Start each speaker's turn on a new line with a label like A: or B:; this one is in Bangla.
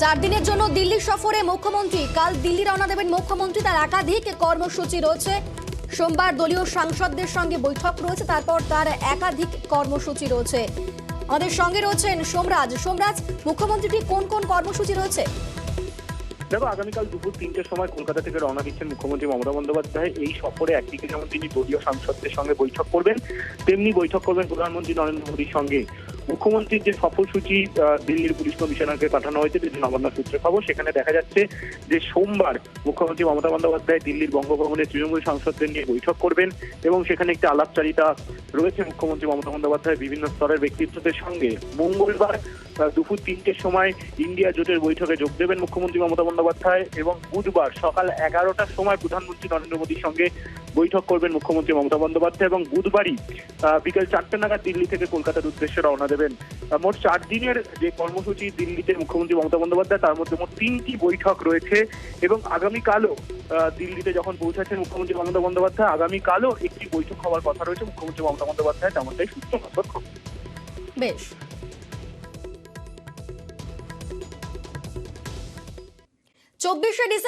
A: চার দিনের জন্য দিল্লি সফরে মুখ্যমন্ত্রী। কাল দিল্লি রওনা দেবেন মুখ্যমন্ত্রী। তার একাধিক কর্মসূচি রয়েছে। সোমবার দলীয় সাংসদদের সঙ্গে বৈঠক রয়েছে, তারপর তার একাধিক কর্মসূচি রয়েছে। আমাদের সঙ্গে রয়েছেন সোমরাজ। সোমরাজ, মুখ্যমন্ত্রী কোন কোন কর্মসূচি রয়েছে?
B: দেখো, আগামীকাল দুপুর 3টের সময় কলকাতা থেকে রওনা দিচ্ছেন মুখ্যমন্ত্রী মমতা বন্দ্যোপাধ্যায়। এই সফরে একদিকে যেমন তিনি দলীয় সাংসদদের সঙ্গে বৈঠক করবেন, তেমনি বৈঠক করবেন প্রধানমন্ত্রী নরেন্দ্র মোদীর সঙ্গে। মুখ্যমন্ত্রীর যে সফরসূচি দিল্লির পুলিশ কমিশনারকে পাঠানো হয়েছে, যদি নবান্ন সূত্রে খবর, সেখানে দেখা যাচ্ছে যে সোমবার মুখ্যমন্ত্রী মমতা বন্দ্যোপাধ্যায় দিল্লির বঙ্গভবনে তৃণমূল সাংসদদের নিয়ে বৈঠক করবেন এবং সেখানে একটি আলাপচারিতা রয়েছে মুখ্যমন্ত্রী মমতা বন্দ্যোপাধ্যায় বিভিন্ন স্তরের ব্যক্তিত্বদের সঙ্গে। মঙ্গলবার দুপুর 3টের সময় ইন্ডিয়া জোটের বৈঠকে যোগ দেবেন মুখ্যমন্ত্রী মমতা বন্দ্যোপাধ্যায় এবং বুধবার সকাল 11টার সময় প্রধানমন্ত্রী নরেন্দ্র মোদীর সঙ্গে বৈঠক করবেন মুখ্যমন্ত্রী মমতা বন্দ্যোপাধ্যায় এবং বুধবারই বিকেল 4টে নাগাদ দিল্লি থেকে কলকাতার উদ্দেশ্যে রওনা দেবেন। মোট 4 দিনের যে কর্মসূচি দিল্লিতে মুখ্যমন্ত্রী মমতা বন্দ্যোপাধ্যায়, তার মধ্যে মোট 3টি বৈঠক রয়েছে এবং আগামীকালও দিল্লিতে যখন পৌঁছাচ্ছেন মুখ্যমন্ত্রী মমতা বন্দ্যোপাধ্যায়, আগামীকালও একটি বৈঠক হওয়ার কথা রয়েছে মুখ্যমন্ত্রী মমতা বন্দ্যোপাধ্যায়, তেমনটাই সূত্র মারফত খবর।
A: বেশ, 24শে ডিসেম্বর